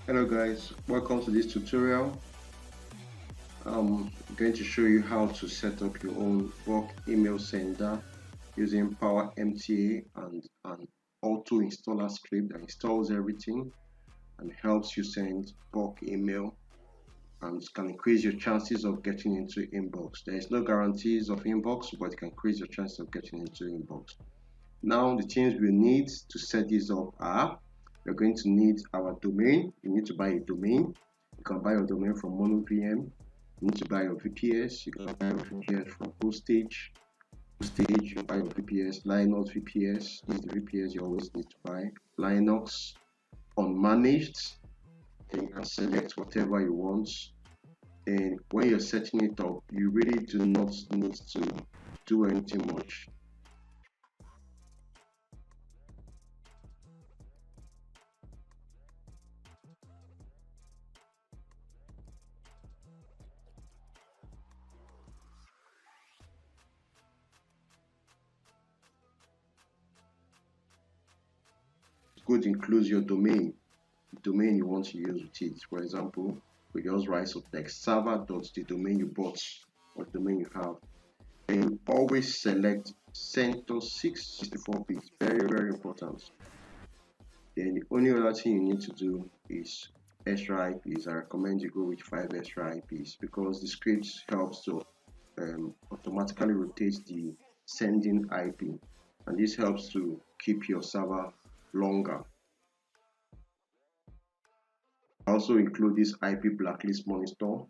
Hello guys, welcome to this tutorial. I'm going to show you how to set up your own bulk email sender using PowerMTA and an auto installer script that installs everything and helps you send bulk email and can increase your chances of getting into inbox. There is no guarantees of inbox, but it can increase your chance of getting into inbox. Now the things we need to set this up are we're going to need our domain. You need to buy a domain. You can buy your domain from MonoVM. You need to buy your VPS. You can buy your VPS from Hostage. Hostage, you buy your VPS. Linux VPS. This is the VPS you always need to buy. Linux unmanaged. And you can select whatever you want. And when you're setting it up, you really do not need to do anything much. Code includes your domain, the domain you want to use with it. For example, we just write some text server dot the domain you bought or the domain you have. And always select CentOS 664 bits. Very important. Then the only other thing you need to do is extra IPs. I recommend you go with 5 extra IPs because the script helps to automatically rotate the sending IP, and this helps to keep your server longer. I also include this IP blacklist monitor.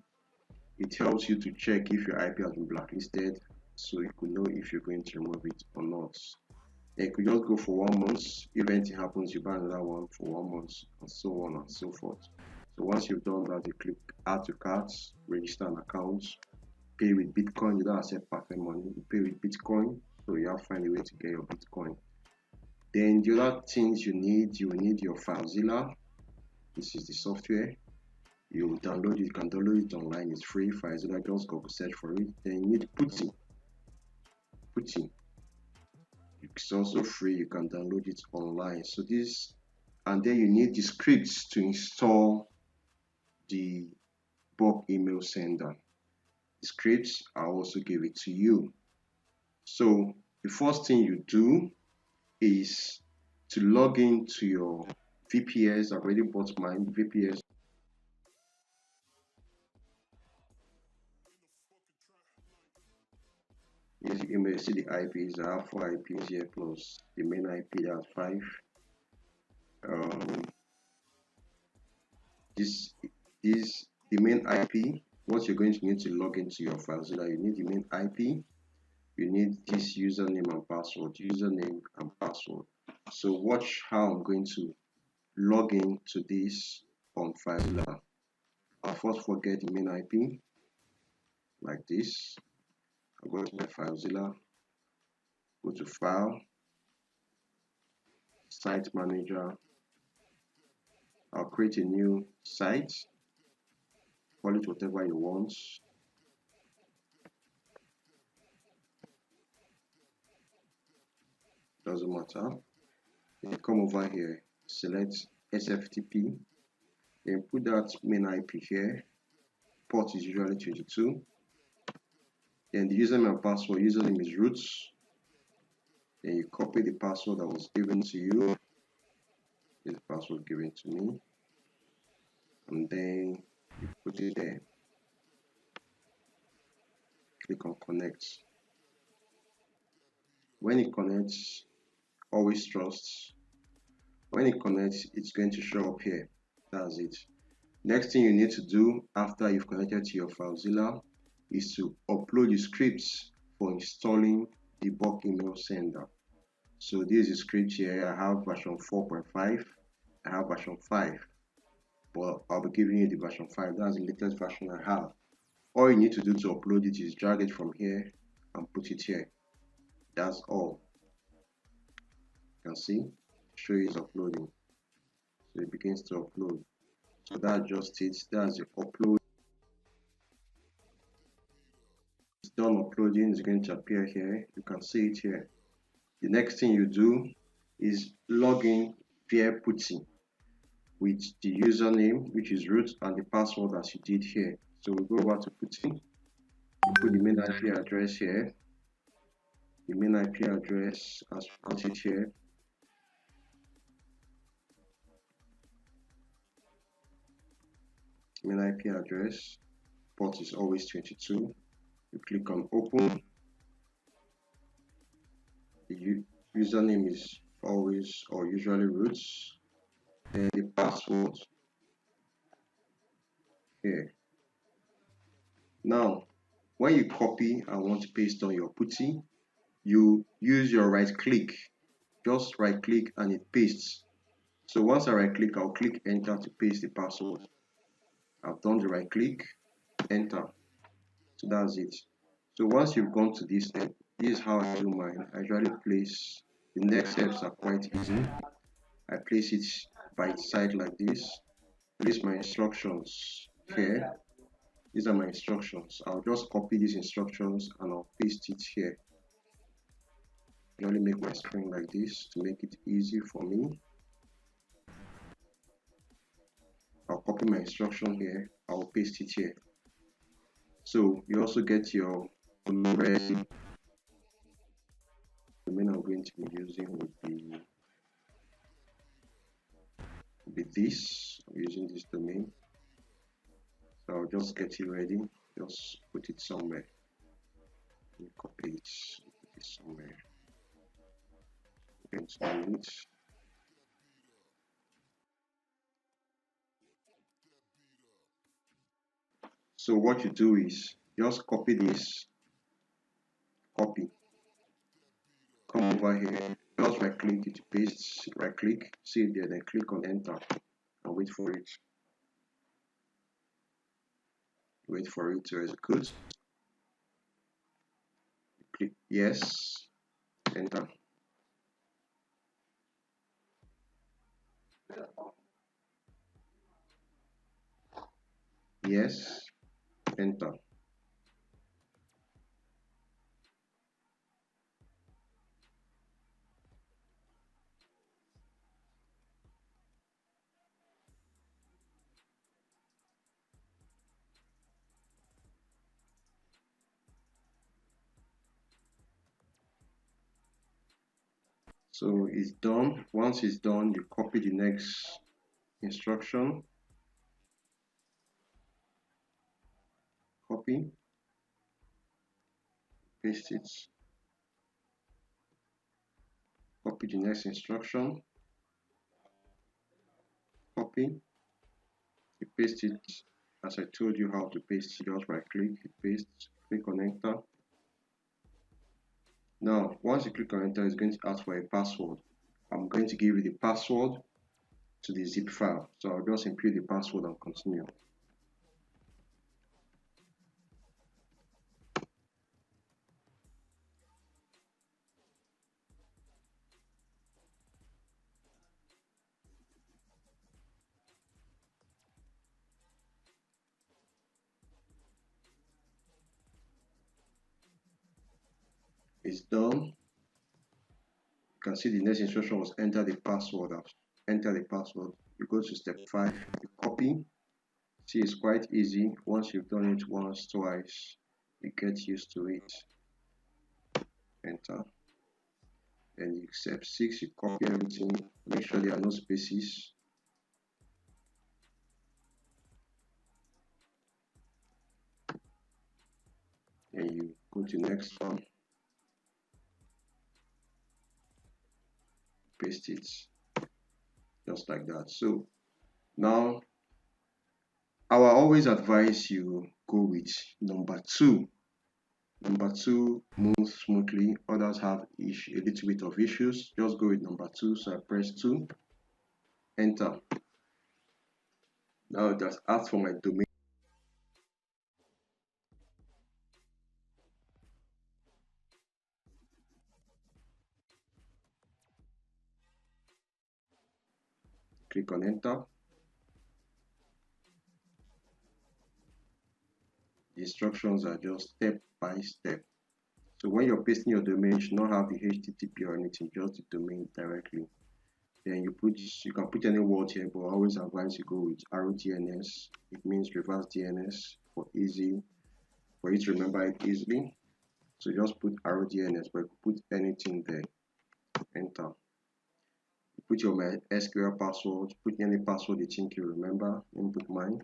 It helps you to check if your IP has been blacklisted so you could know if you're going to remove it or not. And you could just go for 1 month. If anything happens, you buy another one for 1 month, and so on and so forth. So once you've done that, you click add to carts, register an account, pay with Bitcoin. You don't accept perfect money, you pay with Bitcoin, so you have to find a way to get your Bitcoin. Then the other things you will need your FileZilla. This is the software. You download it, you can download it online, it's free. FileZilla, just go search for it. Then you need Putty. It's also free, you can download it online. So this, and then you need the scripts to install the bulk email sender. The scripts, I'll also give it to you. So the first thing you do is to log into your VPS. I've already bought mine, VPS. As you may see the IPs, I have 4 IPs here plus the main IP, that's 5. This is the main IP. What you're going to need to log into your FileZilla, you need the main IP, you need this username and password, So watch how I'm going to log in to this on FileZilla. I'll first forget the main IP, like this. I'll go to my FileZilla, go to File, Site Manager. I'll create a new site, call it whatever you want. Doesn't matter. Then come over here, select SFTP, then put that main IP here. Port is usually 22. Then the username and password, username is root. Then you copy the password that was given to you. This is the password given to me. And then you put it there. Click on connect. When it connects, always trust. When it connects, it's going to show up here. That's it. Next thing you need to do after you've connected to your FileZilla is to upload the scripts for installing the bulk email sender. So this is the script here. I have version 4.5. I have version 5. But I'll be giving you the version 5. That's the latest version I have. All you need to do to upload it is drag it from here and put it here. That's all. You can see, show is uploading. So it begins to upload. So that's just it. That's the upload. It's done uploading. It's going to appear here. You can see it here. The next thing you do is log in via Putty. with the username, which is root, and the password as you did here. So we go over to putting, put the main IP address here, the main IP address as we put it here. Main IP address, port is always 22. You click on open. The username is always or usually root. Then the password here. Now, when you copy and want to paste on your putty, you use your right click. Just right click and it pastes. So once I right click, I'll click enter to paste the password. I've done the right click, enter. So that's it. So once you've gone to this step, this is how I do mine. I usually place, the next steps are quite easy. I place it by its side like this. Place my instructions here. These are my instructions. I'll just copy these instructions and I'll paste it here. I usually make my screen like this to make it easy for me. I'll copy my instruction here. I'll paste it here. So you also get your ready. The domain I'm going to be using would be this. I'm using this domain. So I'll just get it ready. Just put it somewhere. Copy it. Put it somewhere. I'm going to do it. So what you do is just copy this. Copy. Come over here. Just right click it, paste. Right click. Save there. Then click on enter and wait for it. Wait for it to execute. Click yes, enter. Yes, enter. So it's done. Once it's done, you copy the next instruction. Copy, paste it. Copy the next instruction. Copy, you paste it as I told you how to paste. Just right click, paste, click on enter. Now, once you click on enter, it's going to ask for a password. I'm going to give you the password to the zip file. So I'll just input the password and continue. It's done. You can see the next instruction was enter the password. Enter the password. You go to step 5, you copy. See, it's quite easy. Once you've done it once, twice, you get used to it. Enter. And you step 6, you copy everything. Make sure there are no spaces. And you go to next one. Paste it. Just like that. So now I will always advise you go with number 2. Number 2 moves smoothly. Others have a little bit of issues. Just go with number 2. So I press 2, enter. Now just ask for my domain. Click on enter. The instructions are just step by step. So when you're pasting your domain, you should not have the HTTP or anything, just the domain directly. Then you can put any word here, but I always advise you go with RDNS. It means reverse DNS for you to remember it easily. So just put RDNS, but you put anything there. Enter. You put your SQL password, put any password you think you remember. Input mine.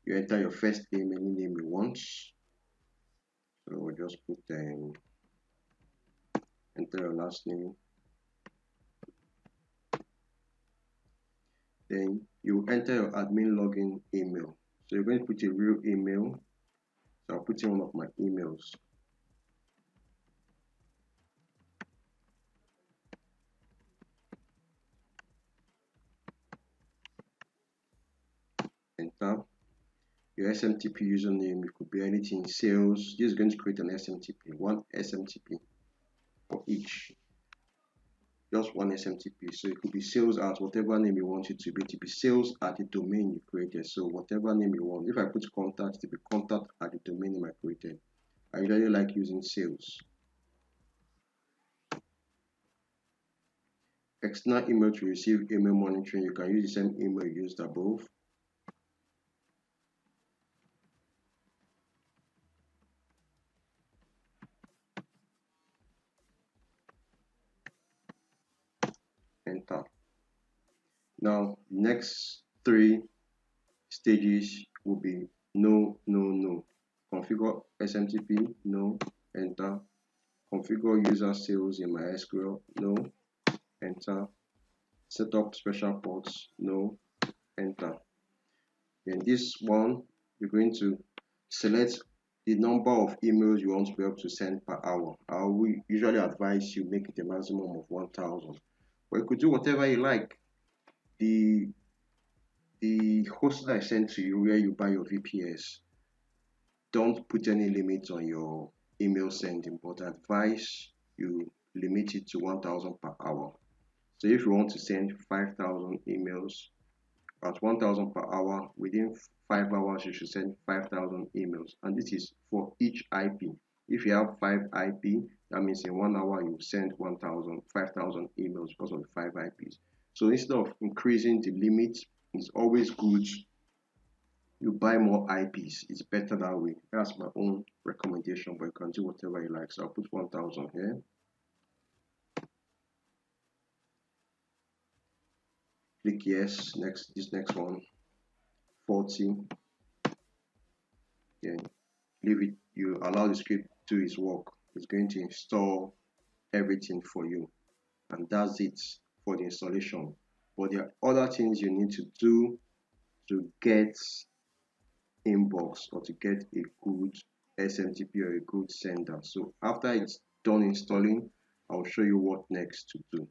You enter your first name, any name you want. So we'll just put enter your last name. Then you enter your admin login email. So you're going to put a real email. So I'll put in one of my emails. Enter. Your SMTP username, it could be anything, sales. This is going to create an SMTP, one SMTP for each. Just one SMTP. So it could be sales at whatever name you want it to be. To be sales at the domain you created. So whatever name you want. If I put contact, to be contact at the domain name I created. I usually like using sales. External email to receive email monitoring. You can use the same email you used above. Enter. Now, next 3 stages will be no, no, no. Configure SMTP, no, enter. Configure user sales in MySQL, no, enter. Set up special ports, no, enter. Then this one, you're going to select the number of emails you want to be able to send per hour. I will usually advise you make it a maximum of 1,000. But you could do whatever you like. The host that I sent to you where you buy your VPS, don't put any limit on your email sending, but advise you limit it to 1,000 per hour. So if you want to send 5,000 emails at 1,000 per hour, within 5 hours you should send 5,000 emails, and this is for each IP. If you have 5 IP, that means in 1 hour you send 5,000 emails because of the 5 IPs. So instead of increasing the limit, it's always good you buy more IPs. It's better that way. That's my own recommendation, but you can do whatever you like. So I'll put 1,000 here. Click yes. This next one, 40. Then leave it. You allow the script to do its work. It's going to install everything for you, and that's it for the installation. But there are other things you need to do to get inbox or to get a good SMTP or a good sender. So after it's done installing, I'll show you what next to do.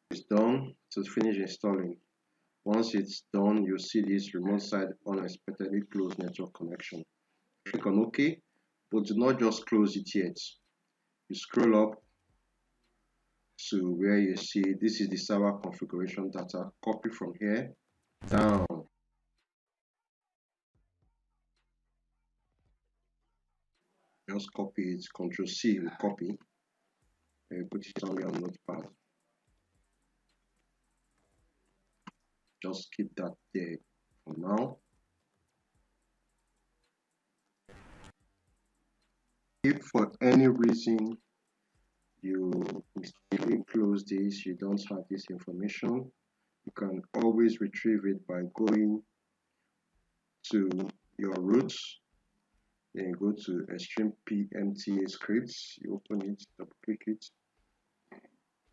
It's done, so finish installing. Once it's done, you'll see this remote site unexpectedly closed network connection. Click on OK, but do not just close it yet. You scroll up to where you see this is the server configuration data. Copy from here down. Just copy it. Control C will copy. And put it on your notepad. Just keep that there for now. If for any reason you mistakenly close this, you don't have this information, you can always retrieve it by going to your root, then you go to Extreme PMTA scripts, you open it, double click it,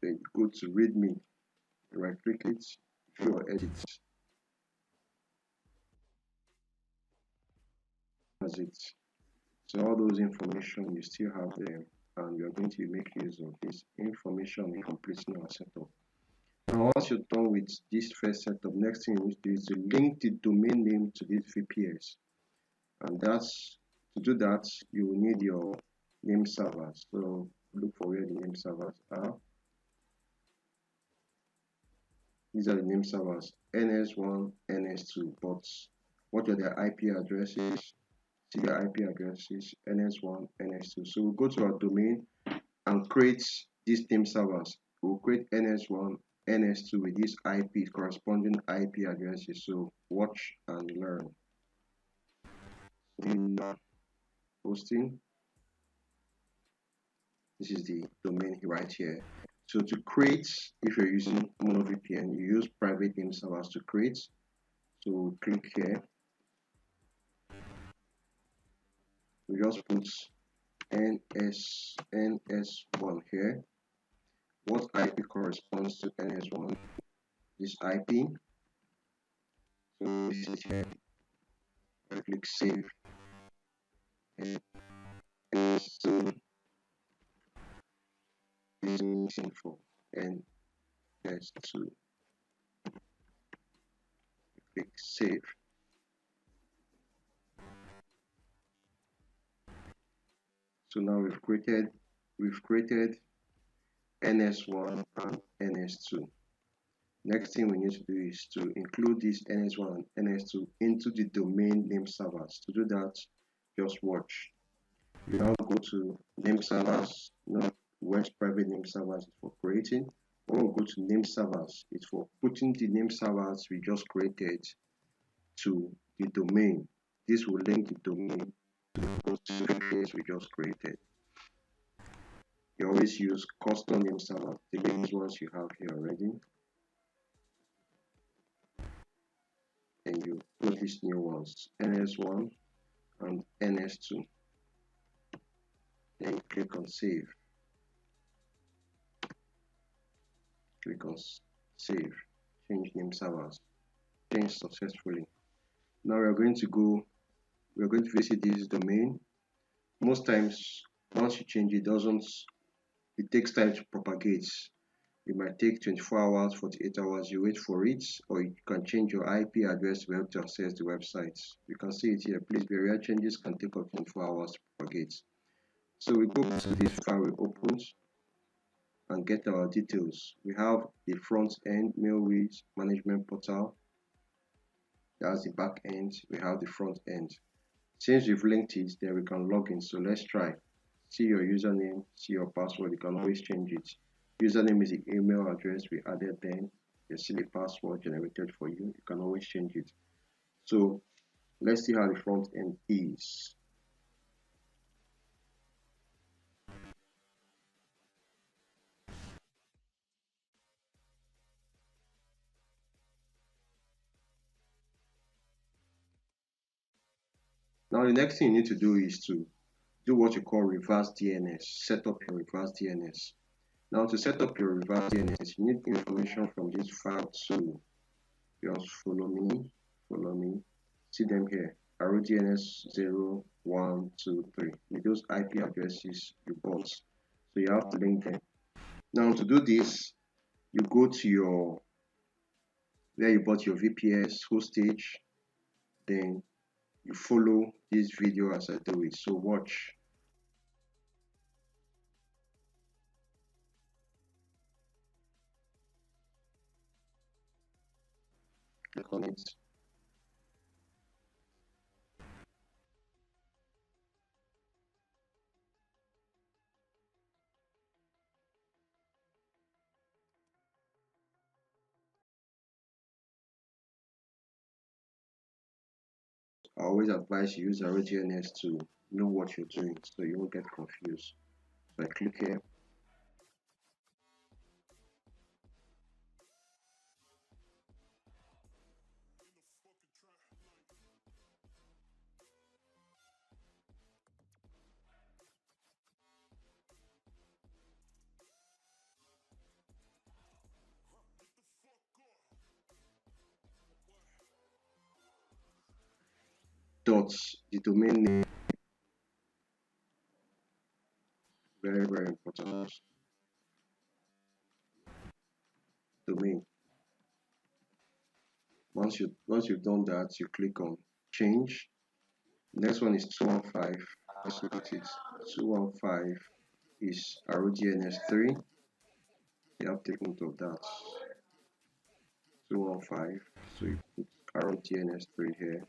then you go to readme, right click it, view or edit. That's it. So all those information you still have there, and you are going to make use of this information in completing our setup. Now, once you're done with this first setup, next thing you need to do is to link the domain name to this VPS, and that's to do that you will need your name servers. So look for where the name servers are. These are the name servers, NS1, NS2, but what are their IP addresses? See the IP addresses NS1, NS2. So we'll go to our domain and create these name servers. We'll create NS1, NS2 with this IP, corresponding IP addresses. So watch and learn. In hosting, this is the domain right here. So to create, if you're using MonoVPN, you use private name servers to create. So click here. We just put NS1 here. What IP corresponds to NS1? This IP. So this is here. I click save. And NS2 is missing for NS2. Click save. So now we've created NS1 and NS2. Next thing we need to do is to include this NS1 and NS2 into the domain name servers. To do that, just watch. You now go to name servers, not West private name servers is for creating. When we go to name servers, it's for putting the name servers we just created to the domain. This will link the domain to the place we just created. You always use custom name server, the ones you have here already. And you put these new ones, NS1 and NS2. Then click on save. Click on save. Change name servers. Change successfully. Now we're going to visit this domain. Most times, once you change it takes time to propagate. It might take 24 hours, 48 hours. You wait for it, or you can change your IP address to be able to access the website. You can see it here. Please be aware, changes can take up 24 hours to propagate. So we go to this file we opened and get our details. We have the front end, Mailwheel management portal. That's the back end. We have the front end. Since we've linked it, then we can log in. So let's try. See your username, see your password. You can always change it. Username is the email address we added then. You see the password generated for you. You can always change it. So let's see how the front end is. Now the next thing you need to do is to do what you call reverse DNS. Set up your reverse DNS. Now to set up your reverse DNS, you need information from this file. So just follow me. See them here. Arrow DNS 0, 1, 2, 3 with those IP addresses you bought. So you have to link them. Now to do this, you go to where you bought your VPS hostage, then you follow this video as I do it. So watch. Click on it. I always advise you use RoDNS to know what you're doing so you won't get confused. So I click here. The domain name, very important. Domain. Once you've done that, you click on change. Next one is 215. Let's look at it. 215 is RoDNS3. You have to take note of that. 215. So you put RoDNS3 here.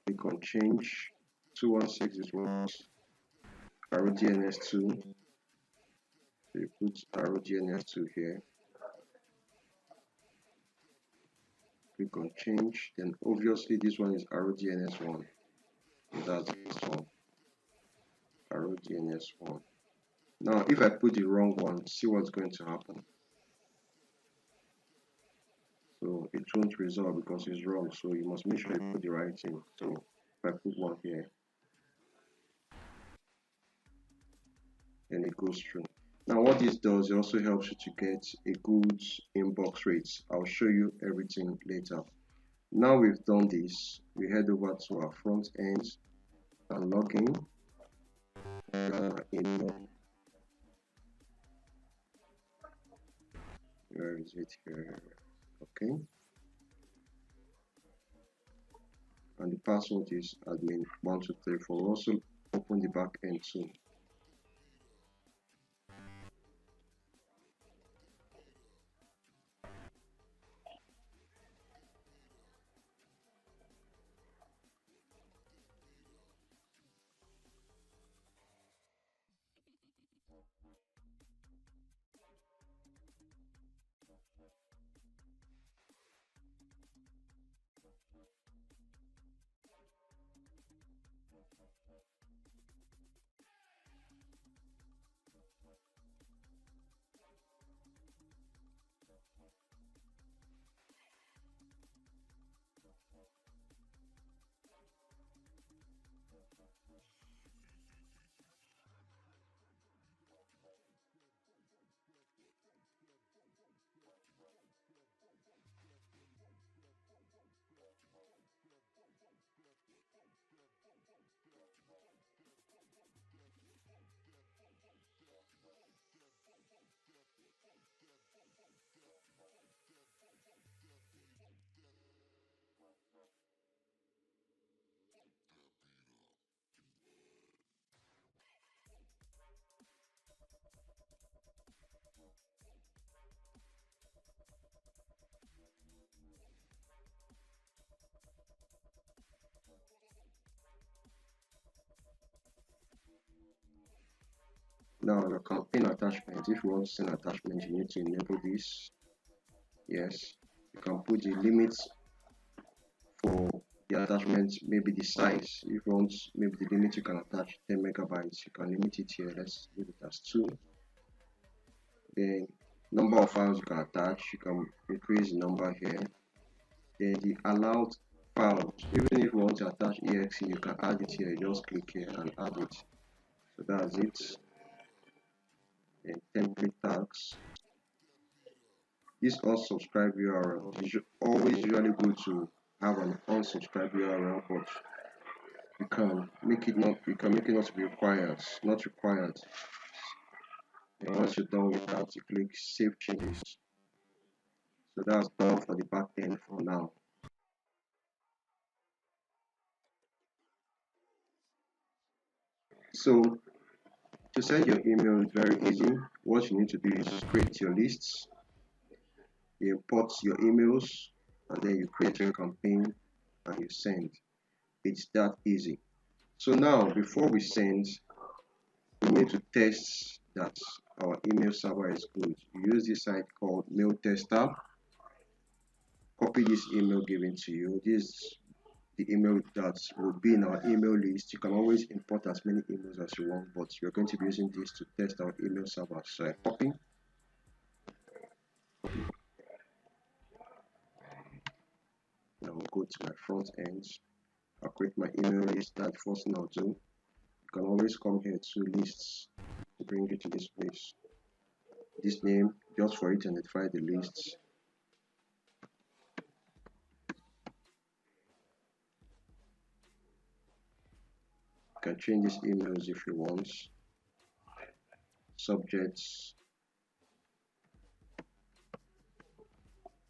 Click on change. 216 is what arrow DNS2. So you put arrow DNS2 here. Click on change. Then obviously this one is arrow DNS1. So that's this one. Arrow DNS1. Now if I put the wrong one, see what's going to happen. So it won't resolve because it's wrong. So you must make sure you put the right thing. So if I put one here, then it goes through. Now what this does, it also helps you to get a good inbox rate. I'll show you everything later. Now we've done this, we head over to our front end and log in. Email. Where is it here? Okay. And the password is admin1234. We'll also open the back end too. Now your campaign attachment, if you want to send attachment, you need to enable this. Yes, you can put the limits for the attachment, maybe the size. If you want, maybe the limit you can attach 10 megabytes, you can limit it here. Let's leave it as 2. Then number of files you can attach, you can increase the number here. Then the allowed files, even if you want to attach exe, you can add it here. You just click here and add it. So that's it. Then template tags. This unsubscribe URL is always usually good to have an unsubscribe URL, but you can make it not be required, not required. And once you're done with that, you click save changes. So that's done for the back end for now. So to send your email is very easy. What you need to do is create your lists, you import your emails, and then you create your campaign and you send. It's that easy. So now before we send, we need to test that our email server is good. You use this site called Mail Tester. Copy this email given to you. This is the email that will be in our email list. You can always import as many emails as you want, but you're going to be using this to test our email server. So I copy. Now I'll go to my front end. I'll create my email list. That's the first thing I'll do. You can always come here to lists to bring it to this place. This name, just for it to identify the lists. You can change these emails if you want. Subjects.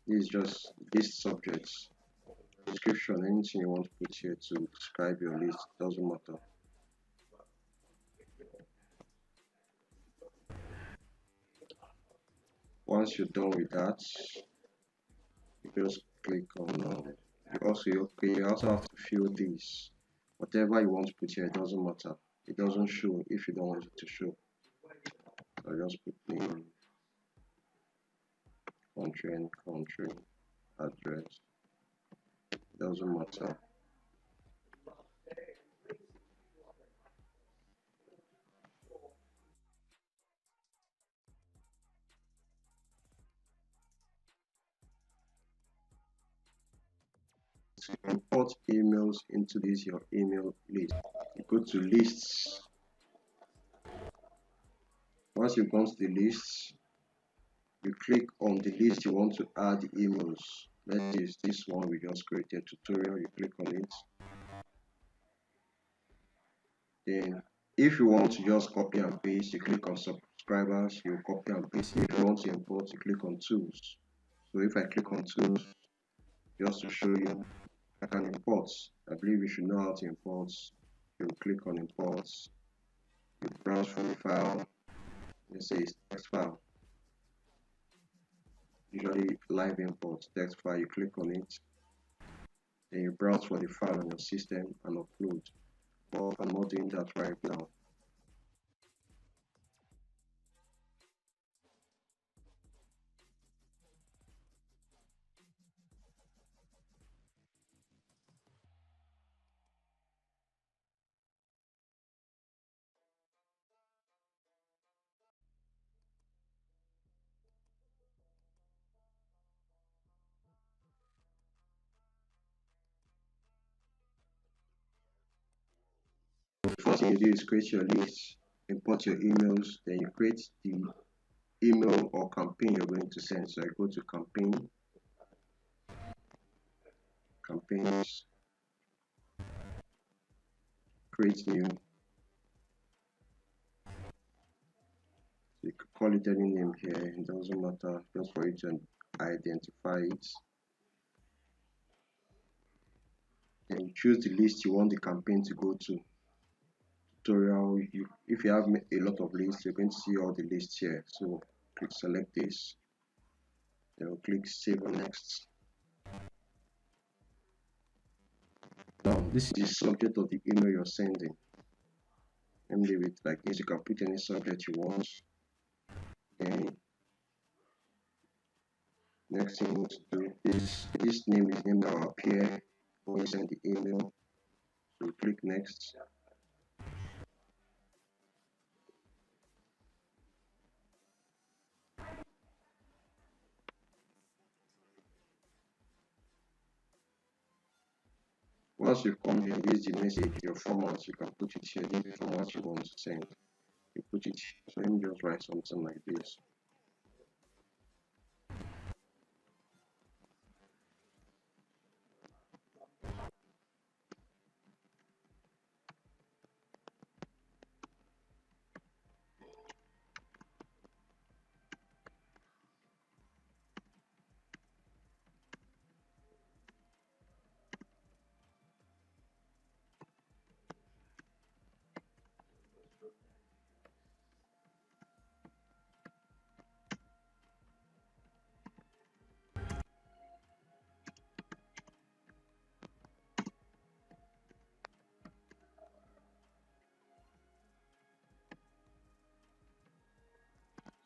This is just list subjects. Description, anything you want to put here to describe your list, doesn't matter. Once you're done with that, you just click on You also have to fill this. Whatever you want to put here, it doesn't matter. It doesn't show if you don't want it to show. So just put name, country, address. It doesn't matter. To import emails into this your email list, you go to lists. Once you've gone to the lists, you click on the list you want to add the emails. Let's use this one we just created, tutorial. You click on it. Then if you want to just copy and paste, you click on subscribers, you copy and paste. If you want to import, you click on tools. So if I click on tools, just to show you, I can import. I believe you should know how to import. You click on import, you browse for the file. Let's say it's text file. Usually live import text file, you click on it, then you browse for the file on your system and upload. But I'm not doing that right now. The first thing you do is create your list, import your emails, then you create the email or campaign you're going to send. So I go to campaigns, create new. So you could call it any name here, it doesn't matter, just for you to identify it. Then you choose the list you want the campaign to go to. Tutorial, if you have a lot of lists, you're going to see all the lists here. So click select this, then we'll click save and next. Now this is the subject of the email you're sending. Let me leave it like this. You can put any subject you want. Then next thing you need to do is this name that will appear when you send the email. So click next. Once you come here, this is the message, your format, you can put it here. This is the format you want to send. You put it here. So let me just write something like this.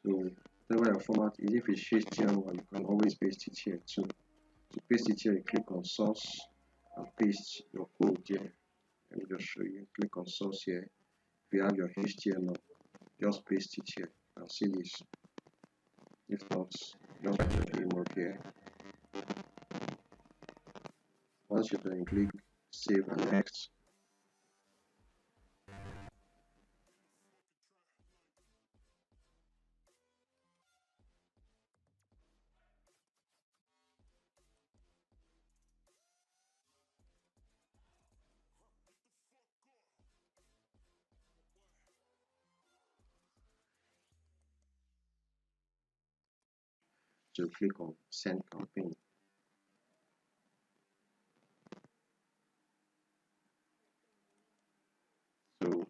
So whatever your format is, if it's HTML, you can always paste it here too. To paste it here, you click on source and paste your code here. Let me just show you. Click on source here. If you have your HTML, just paste it here and see this. If not, just write your email here. Once you're done, click save and next. So click on send campaign. So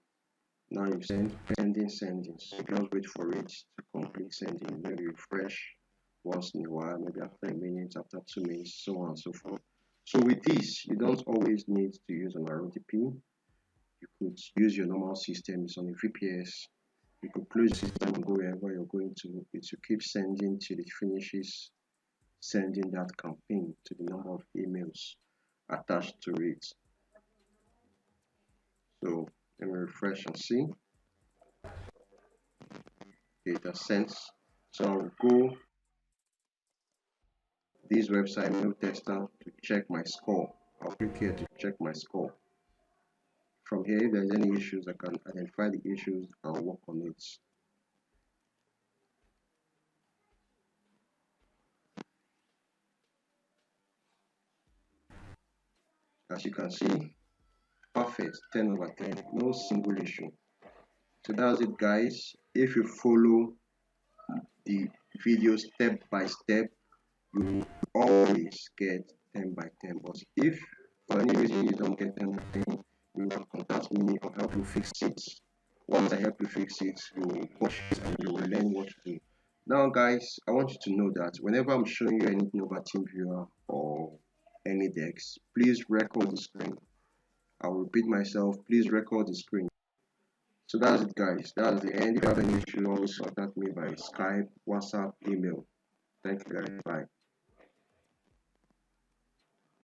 now you sending. So just wait for it to complete sending. Maybe refresh once in a while, maybe after a minute, after 2 minutes, so on and so forth. So with this, you don't always need to use an ROTP. You could use your normal system. It's on a VPS. You could close the system and go wherever you're going to. It will keep sending till it finishes sending that campaign to the number of emails attached to it. So let me refresh and see. Data sent. So I'll go this website mail tester to check my score. I'll click here to check my score. From here, if there's any issues, I can identify the issues and work on it. As you can see, perfect, 10 over 10, no single issue. So that's it, guys. If you follow the video step by step, you always get 10 by 10. But if for any reason you don't get 10 by 10, you will contact me or help you fix it. Once I help you fix it, you will watch it and you will learn what to do. Now, guys, I want you to know that whenever I'm showing you anything over TeamViewer or any decks, please record the screen. I will repeat myself, please record the screen. So that's it, guys. That's the end. If you have any issue, always contact me by Skype, WhatsApp, email. Thank you, guys. Bye.